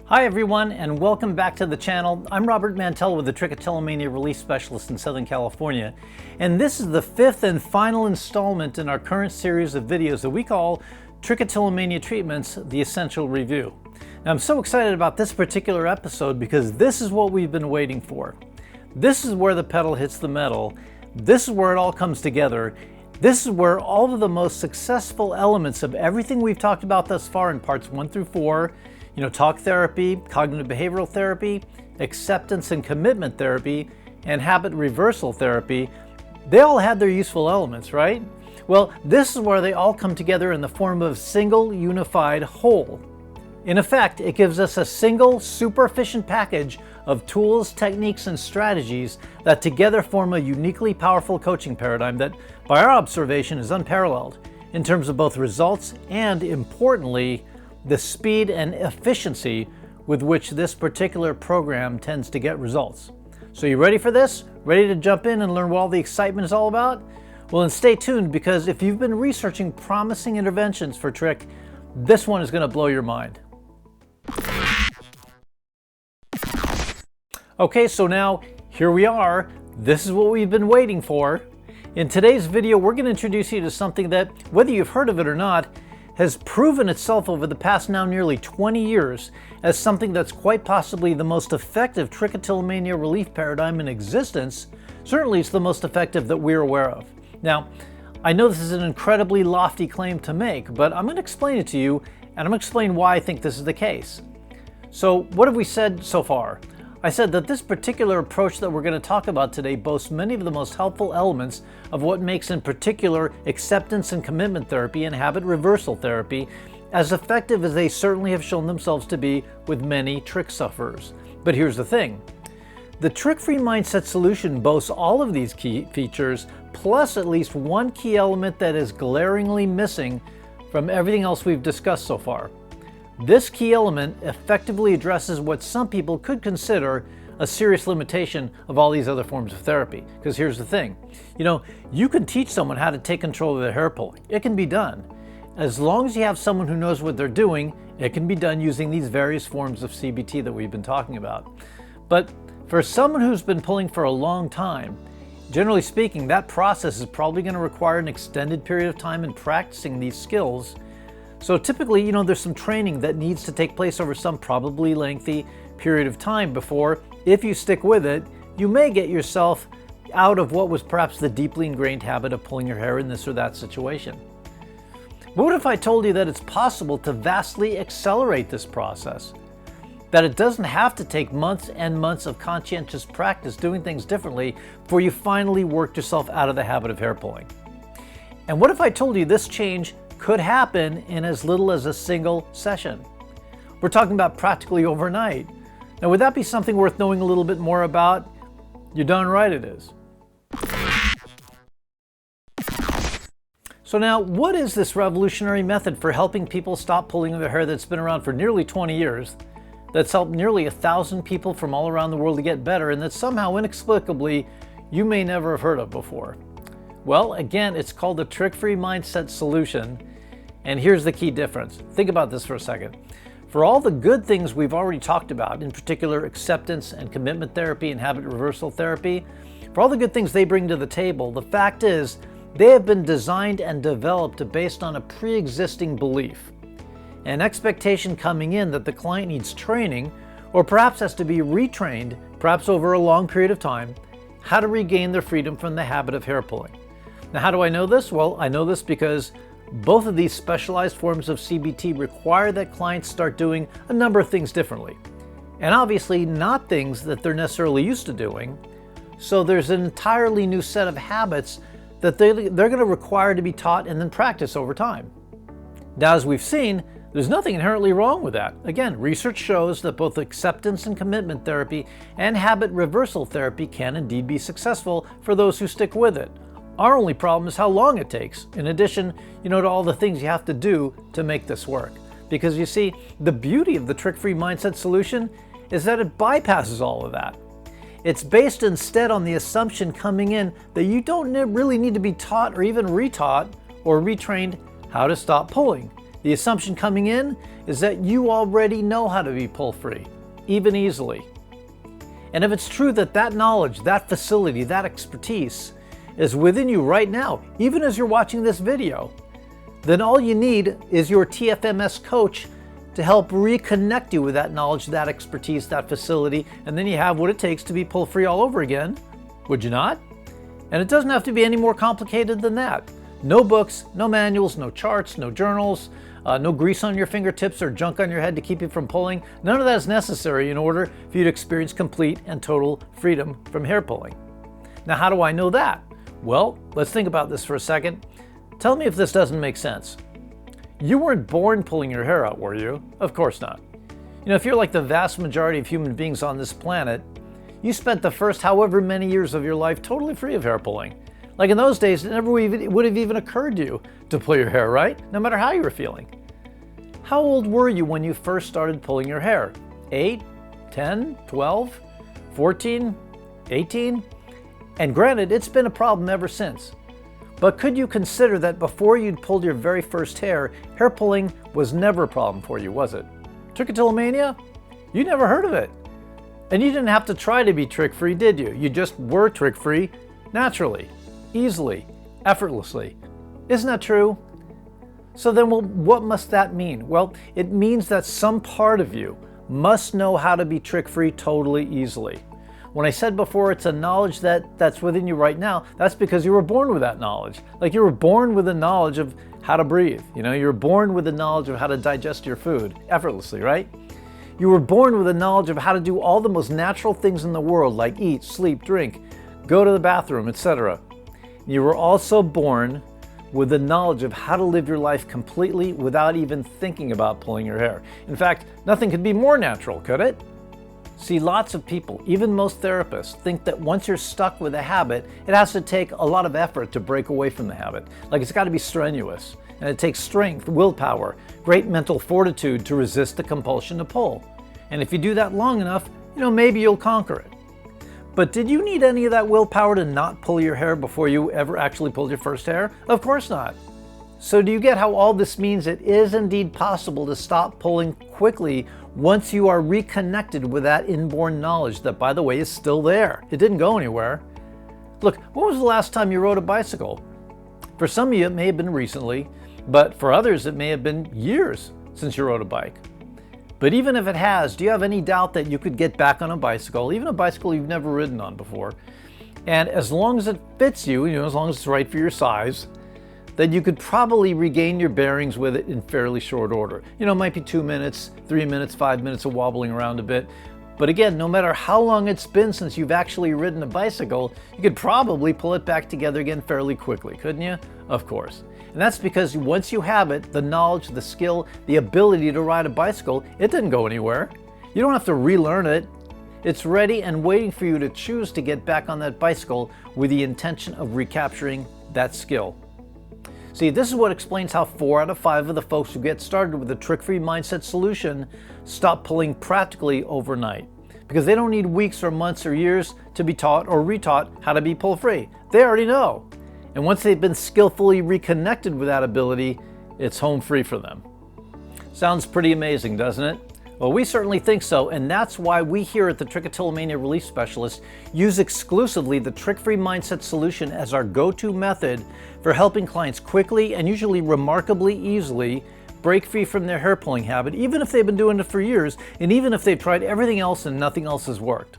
Hi everyone, and welcome back to the channel. I'm Robert Mantell with the Trichotillomania Relief Specialist in Southern California, and this is the fifth and final installment in our current series of videos that we call Trichotillomania Treatments, the Essential Review. Now, I'm so excited about this particular episode because this is what we've been waiting for. This is where the pedal hits the metal. This is where it all comes together. This is where all of the most successful elements of everything we've talked about thus far in parts 1 through 4, talk therapy, cognitive behavioral therapy, acceptance and commitment therapy, and habit reversal therapy, they all had their useful elements, right? Well, this is where they all come together in the form of a single unified whole. In effect, it gives us a single super efficient package of tools, techniques, and strategies that together form a uniquely powerful coaching paradigm that, by our observation, is unparalleled in terms of both results and, importantly, the speed and efficiency with which this particular program tends to get results. So you ready for this? Ready to jump in and learn what all the excitement is all about? Well, then stay tuned, because if you've been researching promising interventions for Trich, this one is going to blow your mind. Okay, so now here we are. This is what we've been waiting for. In today's video, we're going to introduce you to something that, whether you've heard of it or not, has proven itself over the past now nearly 20 years as something that's quite possibly the most effective trichotillomania relief paradigm in existence. Certainly it's the most effective that we're aware of. Now, I know this is an incredibly lofty claim to make, but I'm going to explain it to you, and I'm going to explain why I think this is the case. So what have we said so far? I said that this particular approach that we're going to talk about today boasts many of the most helpful elements of what makes in particular acceptance and commitment therapy and habit reversal therapy as effective as they certainly have shown themselves to be with many Trich sufferers. But here's the thing. The Trich-Free Mindset Solution boasts all of these key features, plus at least one key element that is glaringly missing from everything else we've discussed so far. This key element effectively addresses what some people could consider a serious limitation of all these other forms of therapy. Because here's the thing, you can teach someone how to take control of their hair pulling. It can be done. As long as you have someone who knows what they're doing, it can be done using these various forms of CBT that we've been talking about. But for someone who's been pulling for a long time, generally speaking, that process is probably going to require an extended period of time in practicing these skills. So typically, there's some training that needs to take place over some probably lengthy period of time before, if you stick with it, you may get yourself out of what was perhaps the deeply ingrained habit of pulling your hair in this or that situation. But what if I told you that it's possible to vastly accelerate this process? That it doesn't have to take months and months of conscientious practice doing things differently before you finally work yourself out of the habit of hair pulling? And what if I told you this change could happen in as little as a single session? We're talking about practically overnight. Now, would that be something worth knowing a little bit more about? You're darn right it is. So now, what is this revolutionary method for helping people stop pulling their hair that's been around for nearly 20 years, that's helped nearly 1,000 people from all around the world to get better, and that somehow inexplicably you may never have heard of before? Well, again, it's called the Trich-Free Mindset Solution, and here's the key difference. Think about this for a second. For all the good things we've already talked about, in particular acceptance and commitment therapy and habit reversal therapy, for all the good things they bring to the table, the fact is they have been designed and developed based on a pre-existing belief, an expectation coming in that the client needs training, or perhaps has to be retrained, perhaps over a long period of time, how to regain their freedom from the habit of hair pulling. Now, how do I know this? Well, I know this because both of these specialized forms of CBT require that clients start doing a number of things differently. And obviously not things that they're necessarily used to doing. So there's an entirely new set of habits that they're going to require to be taught and then practice over time. Now, as we've seen, there's nothing inherently wrong with that. Again, research shows that both acceptance and commitment therapy and habit reversal therapy can indeed be successful for those who stick with it. Our only problem is how long it takes, in addition, to all the things you have to do to make this work. Because you see, the beauty of the Trich-Free Mindset Solution is that it bypasses all of that. It's based instead on the assumption coming in that you don't really need to be taught or even retaught or retrained how to stop pulling. The assumption coming in is that you already know how to be pull-free, even easily. And if it's true that that knowledge, that facility, that expertise is within you right now, even as you're watching this video, then all you need is your TFMS coach to help reconnect you with that knowledge, that expertise, that facility, and then you have what it takes to be pull-free all over again. Would you not? And it doesn't have to be any more complicated than that. No books, no manuals, no charts, no journals, no grease on your fingertips or junk on your head to keep you from pulling. None of that is necessary in order for you to experience complete and total freedom from hair pulling. Now, how do I know that? Well, let's think about this for a second. Tell me if this doesn't make sense. You weren't born pulling your hair out, were you? Of course not. You know, if you're like the vast majority of human beings on this planet, you spent the first however many years of your life totally free of hair pulling. Like in those days, it never would have even occurred to you to pull your hair, right? No matter how you were feeling. How old were you when you first started pulling your hair? 8, 10, 12, 14, 18? And granted, it's been a problem ever since. But could you consider that before you'd pulled your very first hair pulling was never a problem for you, was it? Trichotillomania? You never heard of it. And you didn't have to try to be trick-free, did you? You just were trick-free naturally, easily, effortlessly. Isn't that true? So then, well, what must that mean? Well, it means that some part of you must know how to be trick-free totally easily. When I said before it's a knowledge that's within you right now, that's because you were born with that knowledge. Like you were born with the knowledge of how to breathe. You know, you were born with the knowledge of how to digest your food effortlessly, right? You were born with the knowledge of how to do all the most natural things in the world, like eat, sleep, drink, go to the bathroom, etc. You were also born with the knowledge of how to live your life completely without even thinking about pulling your hair. In fact, nothing could be more natural, could it? See, lots of people, even most therapists, think that once you're stuck with a habit, it has to take a lot of effort to break away from the habit. Like it's got to be strenuous. And it takes strength, willpower, great mental fortitude to resist the compulsion to pull. And if you do that long enough, maybe you'll conquer it. But did you need any of that willpower to not pull your hair before you ever actually pulled your first hair? Of course not. So do you get how all this means it is indeed possible to stop pulling quickly once you are reconnected with that inborn knowledge that, by the way, is still there? It didn't go anywhere. Look, when was the last time you rode a bicycle? For some of you, it may have been recently, but for others, it may have been years since you rode a bike. But even if it has, do you have any doubt that you could get back on a bicycle, even a bicycle you've never ridden on before, and as long as it fits you, as long as it's right for your size, that you could probably regain your bearings with it in fairly short order. It might be 2 minutes, 3 minutes, 5 minutes of wobbling around a bit. But again, no matter how long it's been since you've actually ridden a bicycle, you could probably pull it back together again fairly quickly, couldn't you? Of course. And that's because once you have it, the knowledge, the skill, the ability to ride a bicycle, it didn't go anywhere. You don't have to relearn it. It's ready and waiting for you to choose to get back on that bicycle with the intention of recapturing that skill. See, this is what explains how 4 out of 5 of the folks who get started with the Trich-Free Mindset Solution stop pulling practically overnight. Because they don't need weeks or months or years to be taught or retaught how to be pull-free. They already know. And once they've been skillfully reconnected with that ability, it's home free for them. Sounds pretty amazing, doesn't it? Well, we certainly think so, and that's why we here at the Trichotillomania Relief Specialist use exclusively the Trich-Free Mindset Solution as our go-to method for helping clients quickly and usually remarkably easily break free from their hair pulling habit, even if they've been doing it for years, and even if they've tried everything else and nothing else has worked.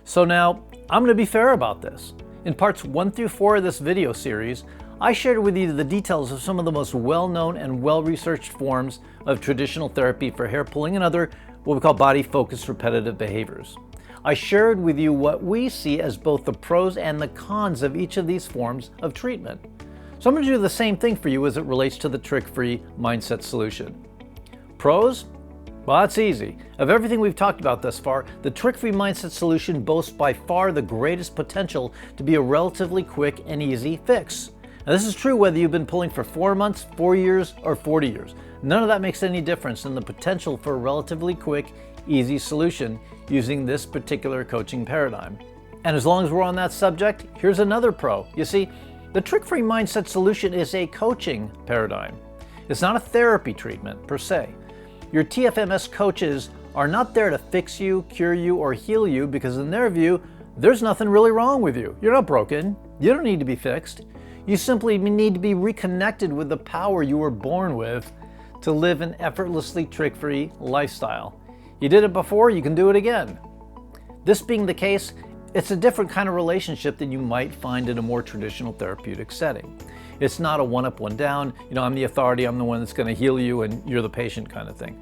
So now, I'm going to be fair about this. In parts 1 through 4 of this video series, I shared with you the details of some of the most well-known and well-researched forms of traditional therapy for hair pulling and other what we call body-focused repetitive behaviors. I shared with you what we see as both the pros and the cons of each of these forms of treatment. So I'm going to do the same thing for you as it relates to the Trich-Free Mindset Solution. Pros? Well, that's easy. Of everything we've talked about thus far, the Trich-Free Mindset Solution boasts by far the greatest potential to be a relatively quick and easy fix. Now, this is true whether you've been pulling for 4 months, 4 years, or 40 years. None of that makes any difference in the potential for a relatively quick, easy solution using this particular coaching paradigm. And as long as we're on that subject, here's another pro. You see, The Trich-Free Mindset Solution is a coaching paradigm. It's not a therapy treatment per se. Your TFMS coaches are not there to fix you, cure you, or heal you because in their view, there's nothing really wrong with you. You're not broken. You don't need to be fixed. You simply need to be reconnected with the power you were born with to live an effortlessly trick-free lifestyle. You did it before, you can do it again. This being the case, it's a different kind of relationship than you might find in a more traditional therapeutic setting. It's not a one up, one down, I'm the authority, I'm the one that's going to heal you and you're the patient kind of thing.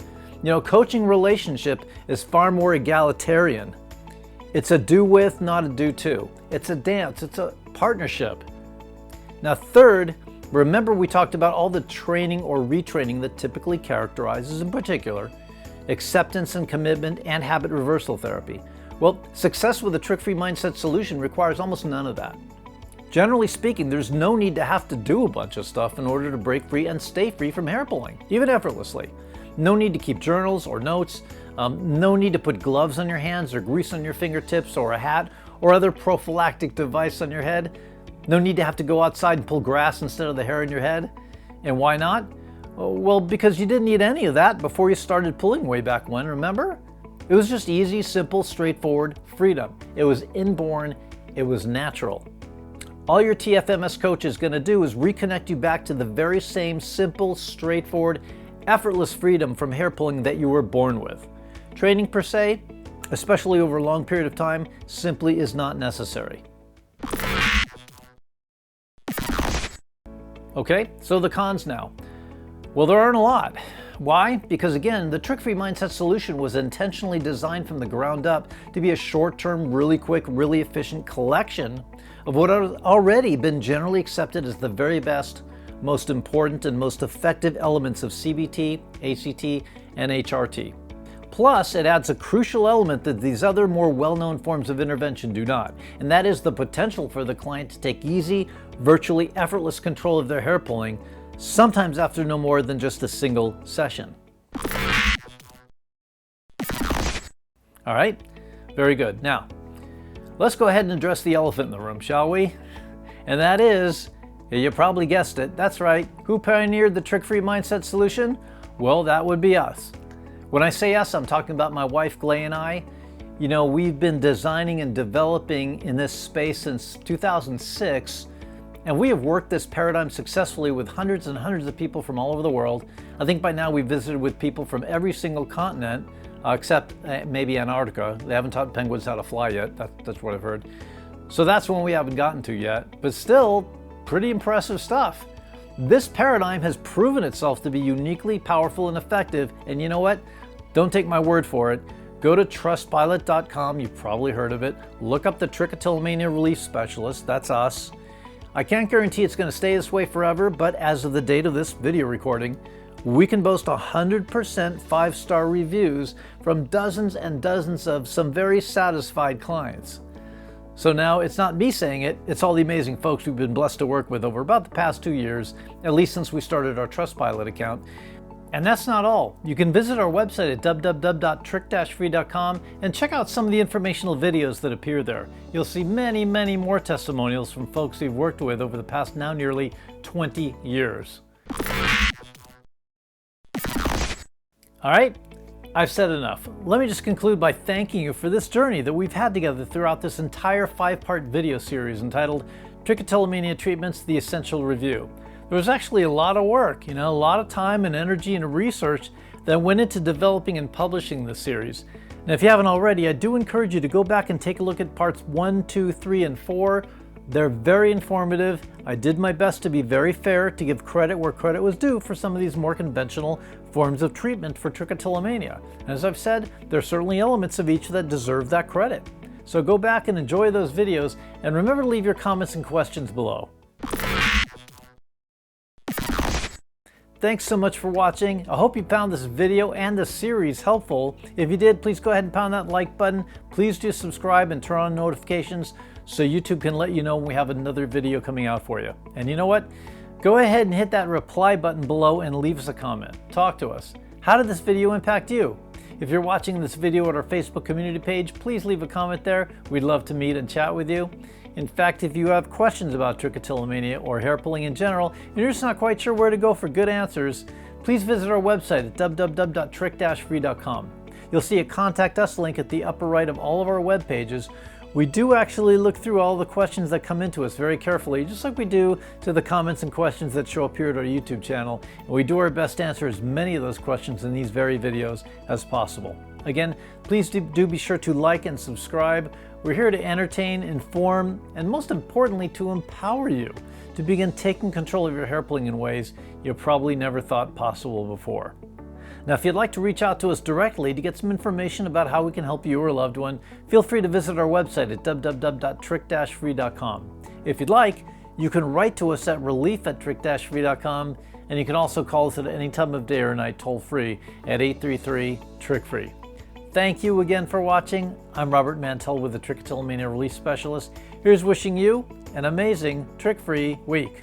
Coaching relationship is far more egalitarian. It's a do with, not a do to. It's a dance, it's a partnership. Now third, remember we talked about all the training or retraining that typically characterizes, in particular, acceptance and commitment and habit reversal therapy. Well, success with a Trich-Free Mindset Solution requires almost none of that. Generally speaking, there's no need to have to do a bunch of stuff in order to break free and stay free from hair pulling, even effortlessly. No need to keep journals or notes. No need to put gloves on your hands or grease on your fingertips or a hat or other prophylactic device on your head. No need to have to go outside and pull grass instead of the hair in your head. And why not? Well, because you didn't need any of that before you started pulling way back when, remember? It was just easy, simple, straightforward freedom. It was inborn, it was natural. All your TFMS coach is going to do is reconnect you back to the very same simple, straightforward, effortless freedom from hair pulling that you were born with. Training per se, especially over a long period of time, simply is not necessary. Okay, so the cons now. Well, there aren't a lot. Why? Because again, the Trich-Free Mindset Solution was intentionally designed from the ground up to be a short-term, really quick, really efficient collection of what has already been generally accepted as the very best, most important, and most effective elements of CBT, ACT, and HRT. Plus, it adds a crucial element that these other more well-known forms of intervention do not, and that is the potential for the client to take easy, virtually effortless control of their hair pulling, sometimes after no more than just a single session. All right, very good. Now, let's go ahead and address the elephant in the room, shall we? And that is, you probably guessed it, that's right, who pioneered the Trich-Free Mindset Solution? Well, that would be us. When I say us, I'm talking about my wife, Glay, and I. We've been designing and developing in this space since 2006, and we have worked this paradigm successfully with hundreds and hundreds of people from all over the world. I think by now we've visited with people from every single continent, except maybe Antarctica. They haven't taught penguins how to fly yet, that's what I've heard. So that's one we haven't gotten to yet, but still pretty impressive stuff. This paradigm has proven itself to be uniquely powerful and effective, and you know what? Don't take my word for it. Go to trustpilot.com, you've probably heard of it. Look up the Trichotillomania Relief Specialist, that's us. I can't guarantee it's going to stay this way forever, but as of the date of this video recording, we can boast 100% 5-star reviews from dozens and dozens of some very satisfied clients. So now it's not me saying it, it's all the amazing folks we've been blessed to work with over about the past 2 years, at least since we started our Trustpilot account. And that's not all. You can visit our website at www.trich-free.com and check out some of the informational videos that appear there. You'll see many, many more testimonials from folks we've worked with over the past now nearly 20 years. All right, I've said enough. Let me just conclude by thanking you for this journey that we've had together throughout this entire 5-part video series entitled Trichotillomania Treatments, The Essential Review. There was actually a lot of work, a lot of time and energy and research that went into developing and publishing this series. Now, if you haven't already, I do encourage you to go back and take a look at parts 1, 2, 3, and 4. They're very informative. I did my best to be very fair, to give credit where credit was due for some of these more conventional forms of treatment for trichotillomania. And as I've said, there are certainly elements of each that deserve that credit. So go back and enjoy those videos, and remember to leave your comments and questions below. Thanks so much for watching. I hope you found this video and this series helpful. If you did, please go ahead and pound that like button. Please do subscribe and turn on notifications so YouTube can let you know when we have another video coming out for you. And you know what? Go ahead and hit that reply button below and leave us a comment. Talk to us. How did this video impact you? If you're watching this video at our Facebook community page, please leave a comment there. We'd love to meet and chat with you. In fact, if you have questions about trichotillomania or hair pulling in general, and you're just not quite sure where to go for good answers, please visit our website at www.trich-free.com. You'll see a Contact Us link at the upper right of all of our web pages. We do actually look through all the questions that come into us very carefully, just like we do to the comments and questions that show up here at our YouTube channel. And we do our best to answer as many of those questions in these very videos as possible. Again, please do be sure to like and subscribe. We're here to entertain, inform, and most importantly, to empower you to begin taking control of your hair pulling in ways you probably never thought possible before. Now, if you'd like to reach out to us directly to get some information about how we can help you or a loved one, feel free to visit our website at www.trich-free.com. If you'd like, you can write to us at relief@trich-free.com, and you can also call us at any time of day or night toll-free at 833-TRICH-FREE. Thank you again for watching. I'm Robert Mantell with the Trichotillomania Relief Specialist. Here's wishing you an amazing Trich-Free week.